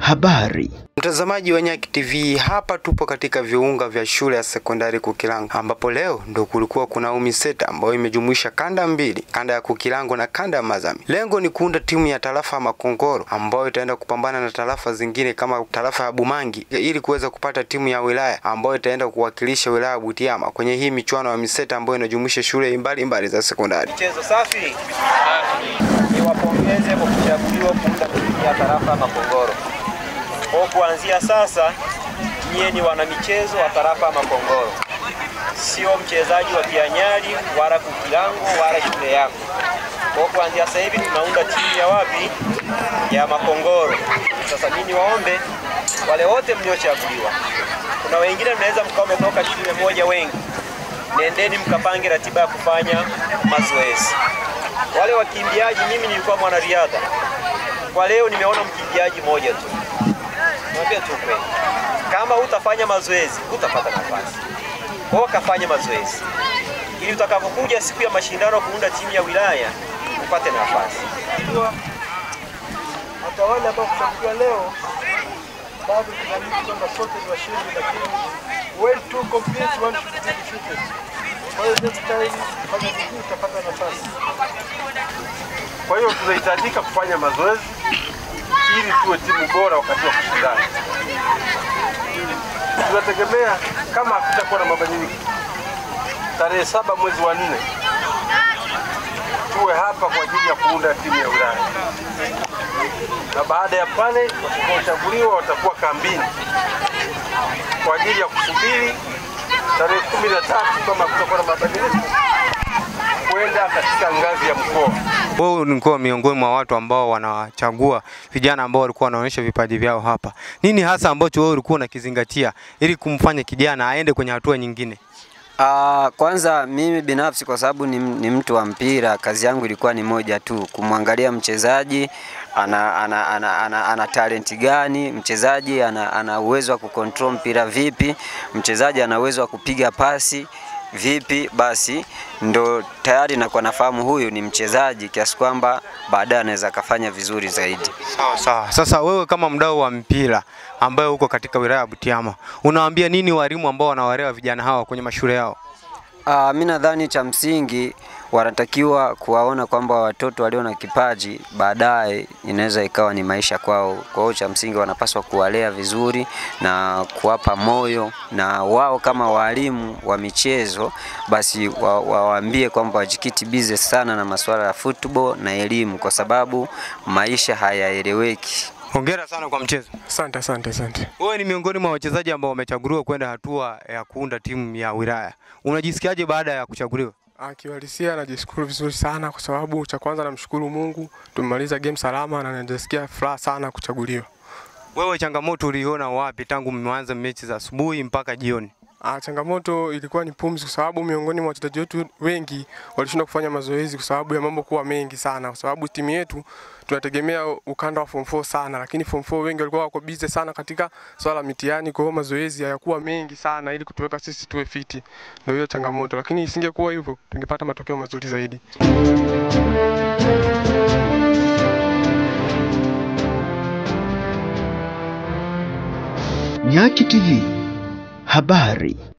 Habari mtazamaji wa Nyaki TV, hapa tupo katika viunga vya shule ya sekondari Kukilango, ambapo leo ndo kulikuwa kuna UMISETA ambayo imejumuisha kanda mbili, kanda ya Kukilango na kanda ya Mazami. Lengo ni kuunda timu ya tarafa ya Makongoro ambayo itaenda kupambana na tarafa zingine kama tarafa ya Bumangi ili kuweza kupata timu ya wilaya ambayo itaenda kuwakilisha wilaya ya Butiama kwenye hii michuano ya UMISETA ambayo inajumuisha shule mbalimbali za sekondari. Mchezo safi. Niwapongeze kwa kuchaguliwa kuunda timu ya tarafa ya Makongoro. Kwa kuanzia sasa nyie ni wana michezo wa tarafa ya Makongoro. Sio mchezaji wa Kianyali wala Kukilango wala shule yako. Kwa kuanzia sasa hivi tunaunda timu ya wapi? Ya Makongoro. Sasa mimi waombe wale wote mliochaguliwa. Kuna wengine mnaweza mkao umetoka shule moja wengi. Nendeni mkapange ratiba ya kufanya mazoezi. Wale wakimbiaji, mimi nilikuwa mwanariadha. Kwa leo nimeona mkimbiaji moja tu. Mwambie tu kweli. Kama hutafanya mazoezi, hutapata nafasi. Kwa hiyo kafanya mazoezi. Ili utakapokuja siku ya mashindano kuunda timu ya wilaya, upate nafasi. Hata wale ambao kuchaguliwa leo bado tunaamini kwamba sote ni washindi, lakini when two compete one should be defeated. Kwa hiyo next time fanya bidii utapata nafasi. Kwa hiyo tunahitajika kufanya mazoezi ili tuwe timu bora wakati wa kushindana. Tunategemea kama hakutakuwa na mabadiliko, tarehe 7 mwezi wa 4 tuwe hapa kwa ajili ya kuunda timu ya wilaya. Na baada ya pale watakaochaguliwa watakuwa kambini kwa ajili ya kusubiri tarehe 13 kama kutakuwa na mabadiliko kwenda katika ngazi ya mkoa. Wewe ulikuwa miongoni mwa watu ambao wanachagua vijana ambao walikuwa wanaonyesha vipaji vyao hapa. Nini hasa ambacho wewe ulikuwa unakizingatia ili kumfanya kijana aende kwenye hatua nyingine? Kwanza mimi binafsi kwa sababu ni mtu wa mpira, kazi yangu ilikuwa ni moja tu, kumwangalia mchezaji ana talenti gani, mchezaji ana uwezo wa kucontrol mpira vipi, mchezaji ana uwezo wa kupiga pasi vipi, basi ndo tayari nakuwa nafahamu huyu ni mchezaji kiasi kwamba baadaye anaweza kufanya vizuri zaidi. Sawa. Sasa wewe kama mdau wa mpira ambaye uko katika wilaya ya Butiama, unawaambia nini walimu ambao wanawalea vijana hawa kwenye mashule yao? Mimi nadhani cha msingi wanatakiwa kuwaona kwamba watoto walio na kipaji baadaye inaweza ikawa ni maisha kwao. Kwa hiyo cha msingi wanapaswa kuwalea vizuri na kuwapa moyo, na wao kama walimu wa michezo basi waambie kwamba wajikiti busy sana na masuala ya football na elimu, kwa sababu maisha hayaeleweki. Hongera sana kwa mchezo. Asante. Wewe ni miongoni mwa wachezaji ambao wamechaguliwa kwenda hatua ya kuunda timu ya wilaya. Unajisikiaje baada ya kuchaguliwa? Kiuhalisia najishukuru vizuri sana, kwa sababu cha kwanza namshukuru Mungu tumemaliza game salama na najisikia furaha sana kuchaguliwa. Wewe changamoto uliona wapi tangu mmeanza mechi za asubuhi mpaka jioni? Changamoto ilikuwa ni pumzi, kwa sababu miongoni mwa wachezaji wetu wengi walishindwa kufanya mazoezi kwa sababu ya mambo kuwa mengi sana, kwa sababu timu yetu tunategemea ukanda wa form 4 sana, lakini form 4 wengi walikuwa wako busy sana katika swala mitihani, kwa hiyo mazoezi hayakuwa mengi sana ili kutuweka sisi tuwe fiti. Ndio hiyo changamoto, lakini isingekuwa hivyo tungepata matokeo mazuri zaidi. Nyaki TV. Habari.